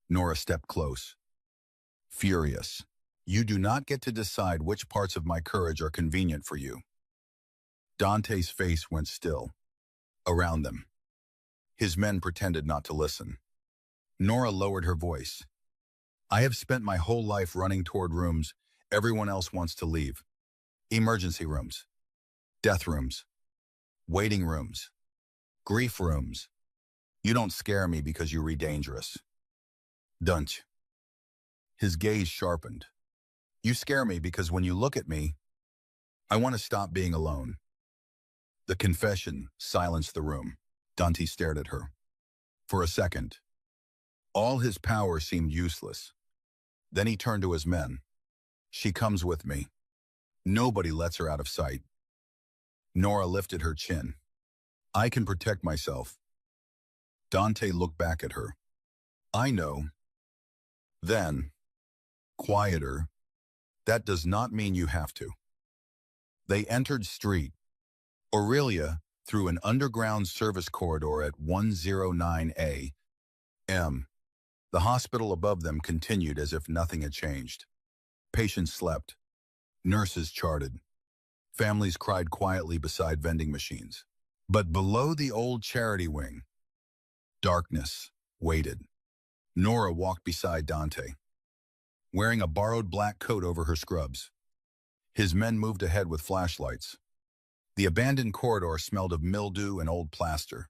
Nora stepped close, furious. "You do not get to decide which parts of my courage are convenient for you." Dante's face went still. Around them, his men pretended not to listen. Nora lowered her voice. "I have spent my whole life running toward rooms everyone else wants to leave. Emergency rooms, death rooms, waiting rooms, grief rooms. You don't scare me because you read dangerous." "Dunch." His gaze sharpened. "You scare me because when you look at me, I want to stop being alone." The confession silenced the room. Dante stared at her. For a second, all his power seemed useless. Then he turned to his men. "She comes with me. Nobody lets her out of sight." Nora lifted her chin. "I can protect myself." Dante looked back at her. "I know." Then, quieter, "That does not mean you have to." They entered street. Aurelia through an underground service corridor at 109 A.M. The hospital above them continued as if nothing had changed. Patients slept. Nurses charted. Families cried quietly beside vending machines. But below the old charity wing, darkness waited. Nora walked beside Dante, wearing a borrowed black coat over her scrubs. His men moved ahead with flashlights. The abandoned corridor smelled of mildew and old plaster.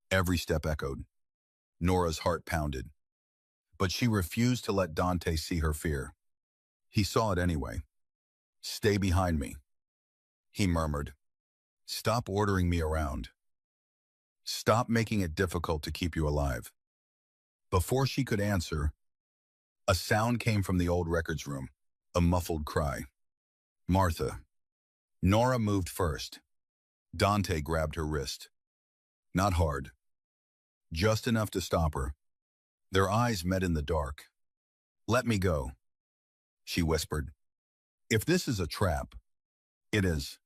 Every step echoed. Nora's heart pounded. But she refused to let Dante see her fear. He saw it anyway. "Stay behind me," he murmured. "Stop ordering me around. Stop making it difficult to keep you alive." Before she could answer, a sound came from the old records room, a muffled cry. "Martha." Nora moved first. Dante grabbed her wrist. Not hard. Just enough to stop her. Their eyes met in the dark. "Let me go," she whispered. "If this is a trap, it is."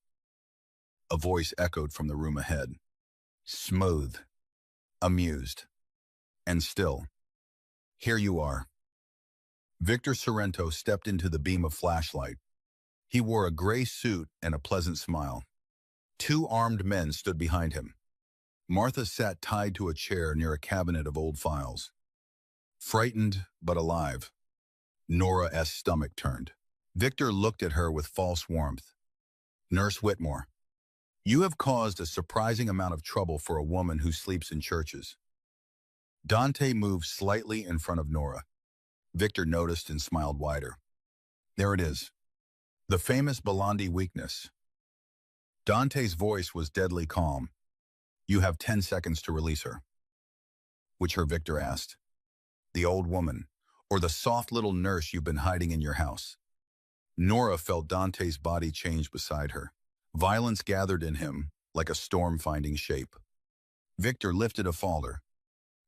A voice echoed from the room ahead. Smooth. Amused. And still. "Here you are." Victor Sorrento stepped into the beam of flashlight. He wore a gray suit and a pleasant smile. Two armed men stood behind him. Martha sat tied to a chair near a cabinet of old files. Frightened but alive, Nora's stomach turned. Victor looked at her with false warmth. "Nurse Whitmore, you have caused a surprising amount of trouble for a woman who sleeps in churches." Dante moved slightly in front of Nora. Victor noticed and smiled wider. "There it is. The famous Belandi weakness." Dante's voice was deadly calm. "You have 10 seconds to release her." "Which her?" Victor asked. "The old woman, or the soft little nurse you've been hiding in your house?" Nora felt Dante's body change beside her. Violence gathered in him like a storm finding shape. Victor lifted a folder.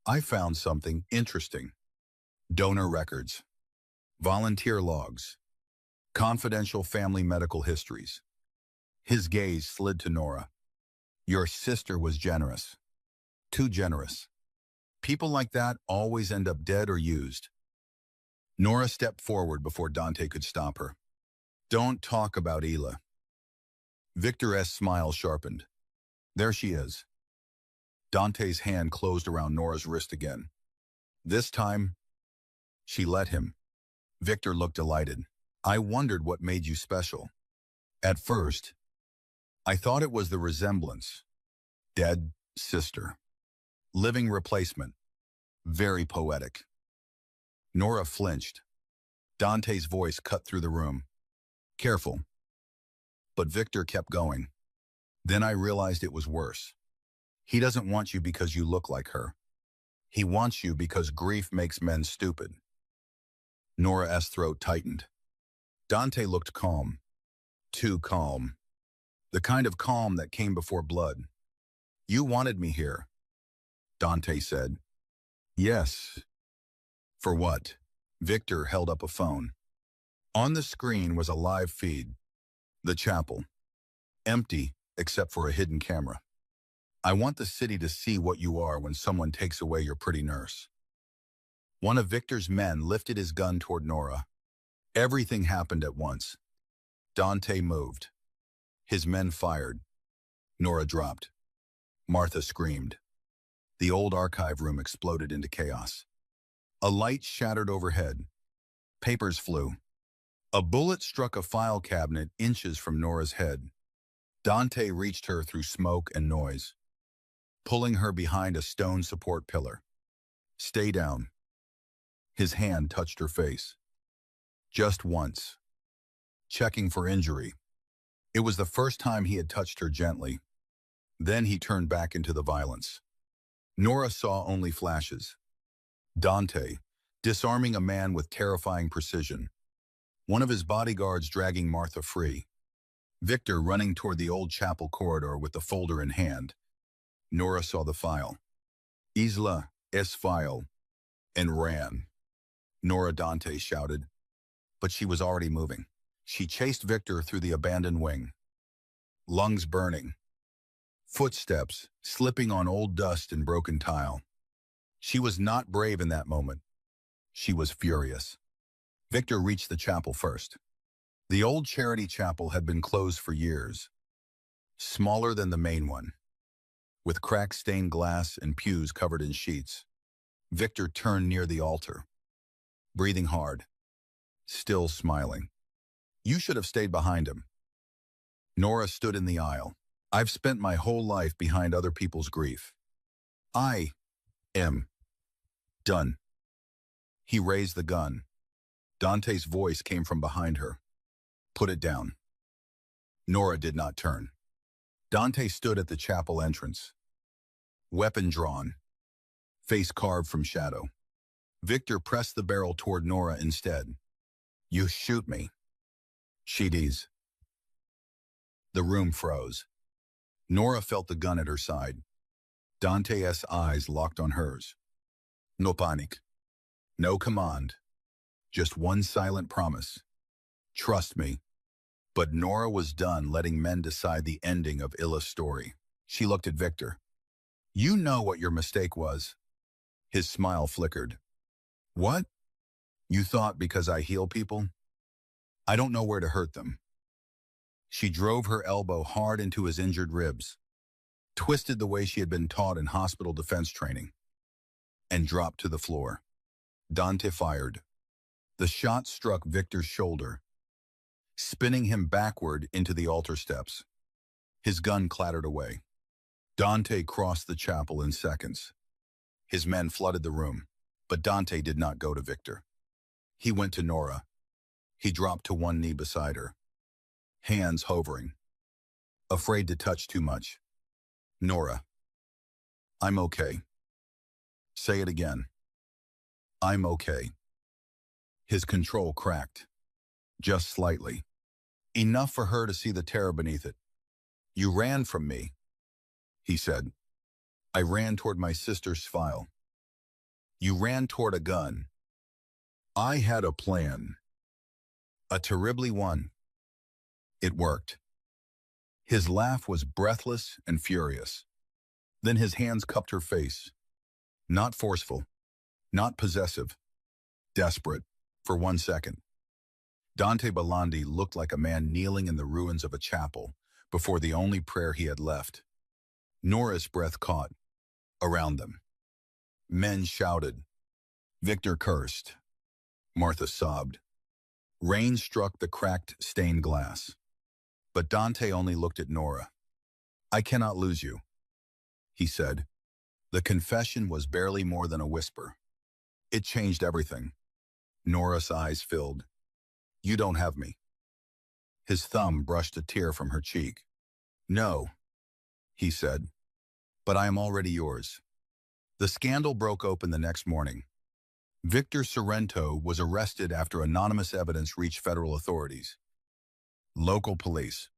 "I found something interesting. Donor records, volunteer logs, confidential family medical histories." His gaze slid to Nora. "Your sister was generous. Too generous. People like that always end up dead or used." Nora stepped forward before Dante could stop her. Don't talk about Ela. Victor's smile sharpened. There she is. Dante's hand closed around Nora's wrist again. This time, she let him. Victor looked delighted. I wondered what made you special. At first, I thought it was the resemblance. Dead sister. Living replacement. Very poetic. Nora flinched. Dante's voice cut through the room. Careful. But Victor kept going. Then I realized it was worse. He doesn't want you because you look like her. He wants you because grief makes men stupid. Nora's throat tightened. Dante looked calm. Too calm. The kind of calm that came before blood. You wanted me here, Dante said. Yes. For what? Victor held up a phone. On the screen was a live feed. The chapel. Empty, except for a hidden camera. I want the city to see what you are when someone takes away your pretty nurse. One of Victor's men lifted his gun toward Nora. Everything happened at once. Dante moved. His men fired. Nora dropped. Martha screamed. The old archive room exploded into chaos. A light shattered overhead. Papers flew. A bullet struck a file cabinet inches from Nora's head. Dante reached her through smoke and noise, pulling her behind a stone support pillar. Stay down. His hand touched her face. Just once. Checking for injury. It was the first time he had touched her gently. Then he turned back into the violence. Nora saw only flashes. Dante, disarming a man with terrifying precision. One of his bodyguards dragging Martha free. Victor running toward the old chapel corridor with the folder in hand. Nora saw the file. Isla es file. And ran. Nora Dante shouted. But she was already moving. She chased Victor through the abandoned wing. Lungs burning. Footsteps slipping on old dust and broken tile. She was not brave in that moment. She was furious. Victor reached the chapel first. The old charity chapel had been closed for years. Smaller than the main one, with cracked stained glass and pews covered in sheets. Victor turned near the altar, breathing hard, still smiling. You should have stayed behind him. Nora stood in the aisle. I've spent my whole life behind other people's grief. I am done. He raised the gun. Dante's voice came from behind her. Put it down. Nora did not turn. Dante stood at the chapel entrance. Weapon drawn. Face carved from shadow. Victor pressed the barrel toward Nora instead. You shoot me. She does. The room froze. Nora felt the gun at her side. Dante's eyes locked on hers. No panic. No command. Just one silent promise. Trust me. But Nora was done letting men decide the ending of Ila's story. She looked at Victor. You know what your mistake was. His smile flickered. What? You thought because I heal people? I don't know where to hurt them. She drove her elbow hard into his injured ribs, twisted the way she had been taught in hospital defense training, and dropped to the floor. Dante fired. The shot struck Victor's shoulder, spinning him backward into the altar steps. His gun clattered away. Dante crossed the chapel in seconds. His men flooded the room, but Dante did not go to Victor. He went to Nora. He dropped to one knee beside her, hands hovering, afraid to touch too much. Nora. I'm okay. Say it again. I'm okay. His control cracked. Just slightly. Enough for her to see the terror beneath it. You ran from me, he said. I ran toward my sister's file. You ran toward a gun. I had a plan. A terribly one. It worked. His laugh was breathless and furious. Then his hands cupped her face. Not forceful, not possessive, desperate, for 1 second. Dante Belandi looked like a man kneeling in the ruins of a chapel before the only prayer he had left. Nora's breath caught around them. Men shouted. Victor cursed. Martha sobbed. Rain struck the cracked, stained glass. But Dante only looked at Nora. I cannot lose you, he said. The confession was barely more than a whisper. It changed everything. Nora's eyes filled. You don't have me. His thumb brushed a tear from her cheek. No, he said, but I am already yours. The scandal broke open the next morning. Victor Sorrento was arrested after anonymous evidence reached federal authorities, local police,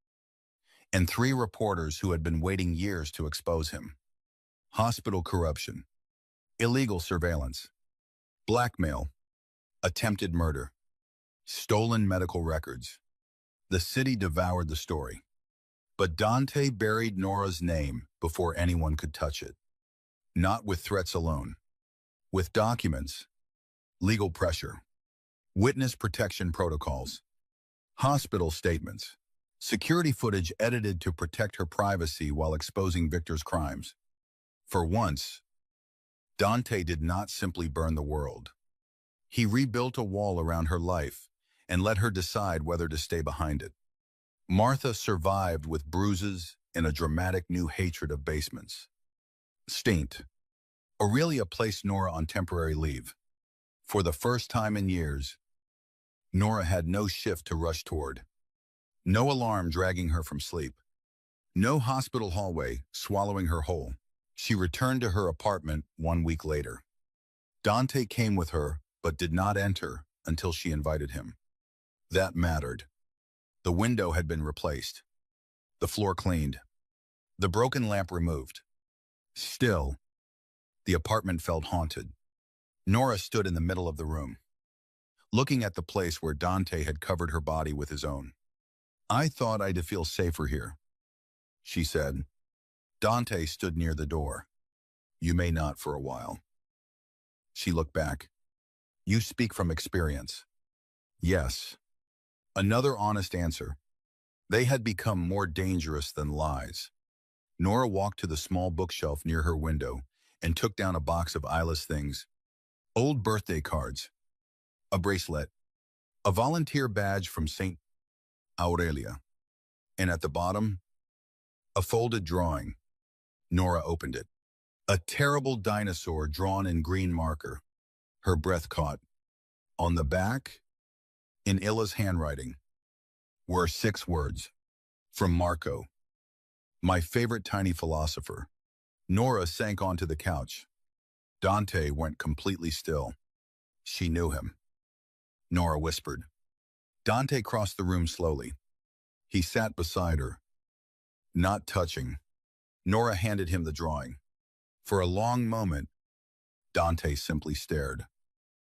and 3 reporters who had been waiting years to expose him. Hospital corruption, illegal surveillance, blackmail, attempted murder, stolen medical records. The city devoured the story. But Dante buried Nora's name before anyone could touch it. Not with threats alone. With documents, legal pressure, witness protection protocols, hospital statements, security footage edited to protect her privacy while exposing Victor's crimes. For once, Dante did not simply burn the world. He rebuilt a wall around her life and let her decide whether to stay behind it. Martha survived with bruises and a dramatic new hatred of basements. Stint. Aurelia placed Nora on temporary leave. For the first time in years, Nora had no shift to rush toward. No alarm dragging her from sleep. No hospital hallway swallowing her whole. She returned to her apartment 1 week later. Dante came with her, but did not enter until she invited him. That mattered. The window had been replaced. The floor cleaned. The broken lamp removed. Still, the apartment felt haunted. Nora stood in the middle of the room, looking at the place where Dante had covered her body with his own. I thought I'd feel safer here, she said. Dante stood near the door. You may not for a while. She looked back. You speak from experience. Yes. Another honest answer. They had become more dangerous than lies. Nora walked to the small bookshelf near her window and took down a box of Isla's things. Old birthday cards, a bracelet, a volunteer badge from St. Aurelia, and at the bottom, a folded drawing. Nora opened it. A terrible dinosaur drawn in green marker. Her breath caught. On the back, in Illa's handwriting, were 6 words. From Marco, my favorite tiny philosopher. Nora sank onto the couch. Dante went completely still. She knew him. Nora whispered. Dante crossed the room slowly. He sat beside her, not touching. Nora handed him the drawing. For a long moment, Dante simply stared.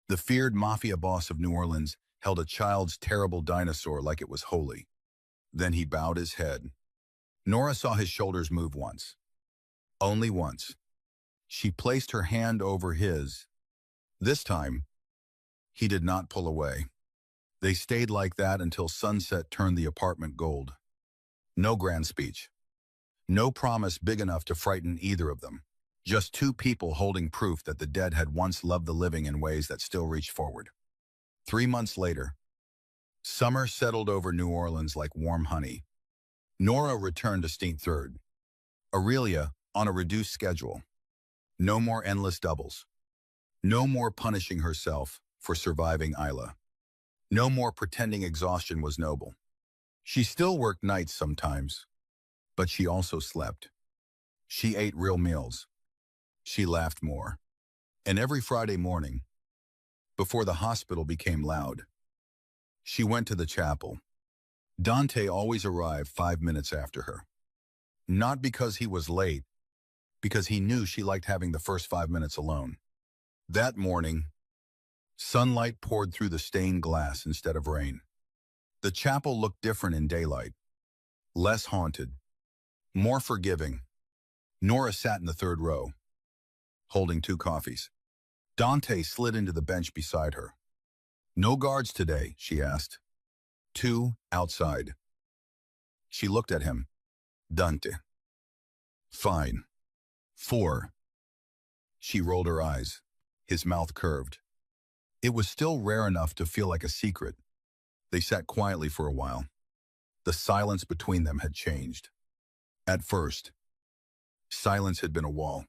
The feared Mafia boss of New Orleans held a child's terrible dinosaur like it was holy. Then he bowed his head. Nora saw his shoulders move once. Only once. She placed her hand over his. This time, he did not pull away. They stayed like that until sunset turned the apartment gold. No grand speech. No promise big enough to frighten either of them. Just 2 people holding proof that the dead had once loved the living in ways that still reached forward. 3 months later, summer settled over New Orleans like warm honey. Nora returned to St. Third. Aurelia on a reduced schedule. No more endless doubles. No more punishing herself for surviving Isla. No more pretending exhaustion was noble. She still worked nights sometimes, but she also slept. She ate real meals. She laughed more. And every Friday morning, before the hospital became loud, she went to the chapel. Dante always arrived 5 minutes after her. Not because he was late, because he knew she liked having the first 5 minutes alone. That morning, sunlight poured through the stained glass instead of rain. The chapel looked different in daylight. Less haunted. More forgiving. Nora sat in the 3rd row, holding 2 coffees. Dante slid into the bench beside her. No guards today, she asked. 2 outside. She looked at him. Dante. Fine. 4. She rolled her eyes. His mouth curved. It was still rare enough to feel like a secret. They sat quietly for a while. The silence between them had changed. At first, silence had been a wall,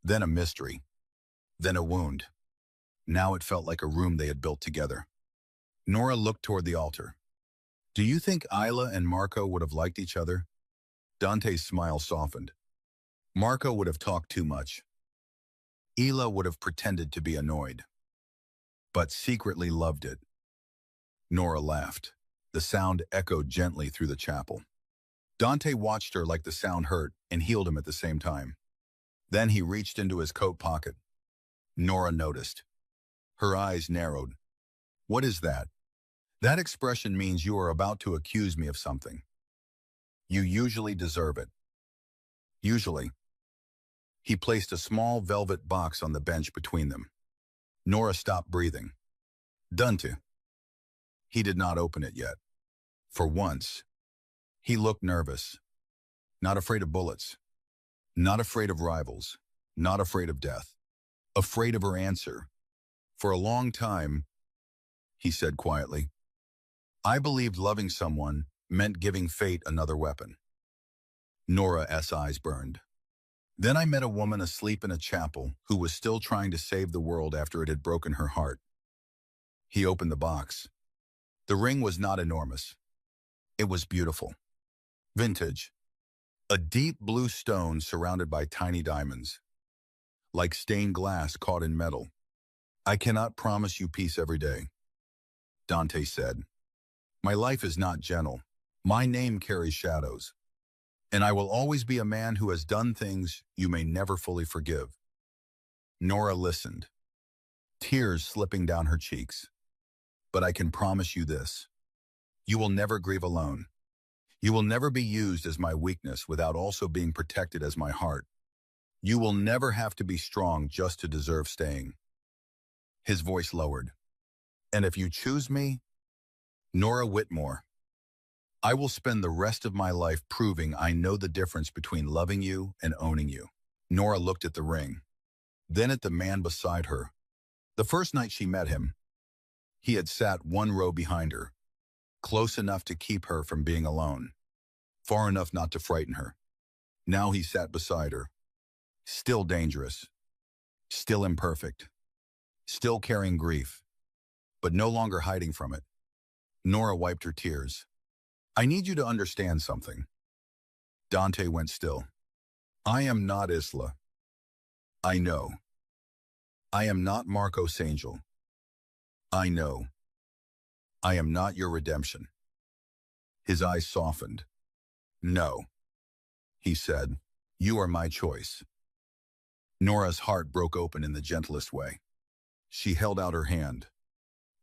then a mystery, then a wound. Now it felt like a room they had built together. Nora looked toward the altar. Do you think Isla and Marco would have liked each other? Dante's smile softened. Marco would have talked too much. Isla would have pretended to be annoyed, but secretly loved it. Nora laughed. The sound echoed gently through the chapel. Dante watched her like the sound hurt and healed him at the same time. Then he reached into his coat pocket. Nora noticed. Her eyes narrowed. What is that? That expression means you are about to accuse me of something. You usually deserve it. Usually. He placed a small velvet box on the bench between them. Nora stopped breathing. Dante. He did not open it yet. For once, he looked nervous. Not afraid of bullets. Not afraid of rivals. Not afraid of death. Afraid of her answer. For a long time, he said quietly, I believed loving someone meant giving fate another weapon. Nora's eyes burned. Then I met a woman asleep in a chapel who was still trying to save the world after it had broken her heart. He opened the box. The ring was not enormous. It was beautiful. Vintage. A deep blue stone surrounded by tiny diamonds. Like stained glass caught in metal. I cannot promise you peace every day. Dante said. My life is not gentle. My name carries shadows. And I will always be a man who has done things you may never fully forgive. Nora listened. Tears slipping down her cheeks. But I can promise you this. You will never grieve alone. You will never be used as my weakness without also being protected as my heart. You will never have to be strong just to deserve staying. His voice lowered. And if you choose me, Nora Whitmore, I will spend the rest of my life proving I know the difference between loving you and owning you. Nora looked at the ring, then at the man beside her. The first night she met him, he had sat one row behind her, close enough to keep her from being alone, far enough not to frighten her. Now he sat beside her, still dangerous, still imperfect, still carrying grief, but no longer hiding from it. Nora wiped her tears. I need you to understand something. Dante went still. I am not Isla. I know. I am not Marco's angel. I know. I am not your redemption. His eyes softened. No, he said, you are my choice. Nora's heart broke open in the gentlest way. She held out her hand,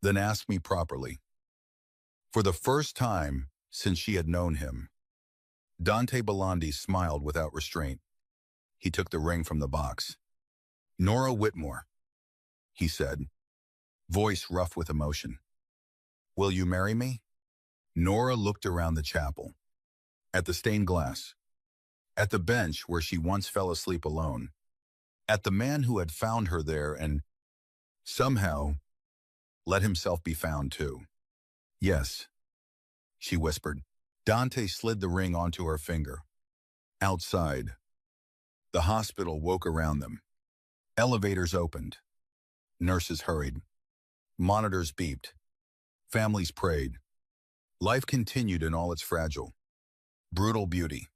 then asked me properly. For the first time since she had known him, Dante Bellondi smiled without restraint. He took the ring from the box. Nora Whitmore, he said, voice rough with emotion. Will you marry me? Nora looked around the chapel, at the stained glass, at the bench where she once fell asleep alone, at the man who had found her there and, somehow, let himself be found too. Yes, she whispered. Dante slid the ring onto her finger. Outside, the hospital woke around them. Elevators opened. Nurses hurried. Monitors beeped. Families prayed. Life continued in all its fragile, brutal beauty.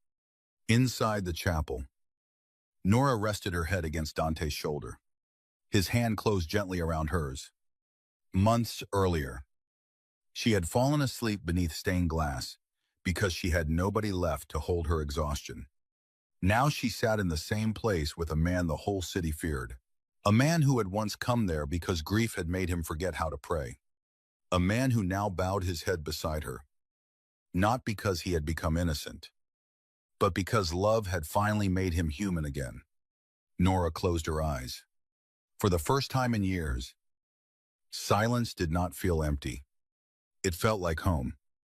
Inside the chapel, Nora rested her head against Dante's shoulder. His hand closed gently around hers. Months earlier, she had fallen asleep beneath stained glass because she had nobody left to hold her exhaustion. Now she sat in the same place with a man the whole city feared. A man who had once come there because grief had made him forget how to pray. A man who now bowed his head beside her, not because he had become innocent, but because love had finally made him human again. Nora closed her eyes. For the first time in years, silence did not feel empty. It felt like home.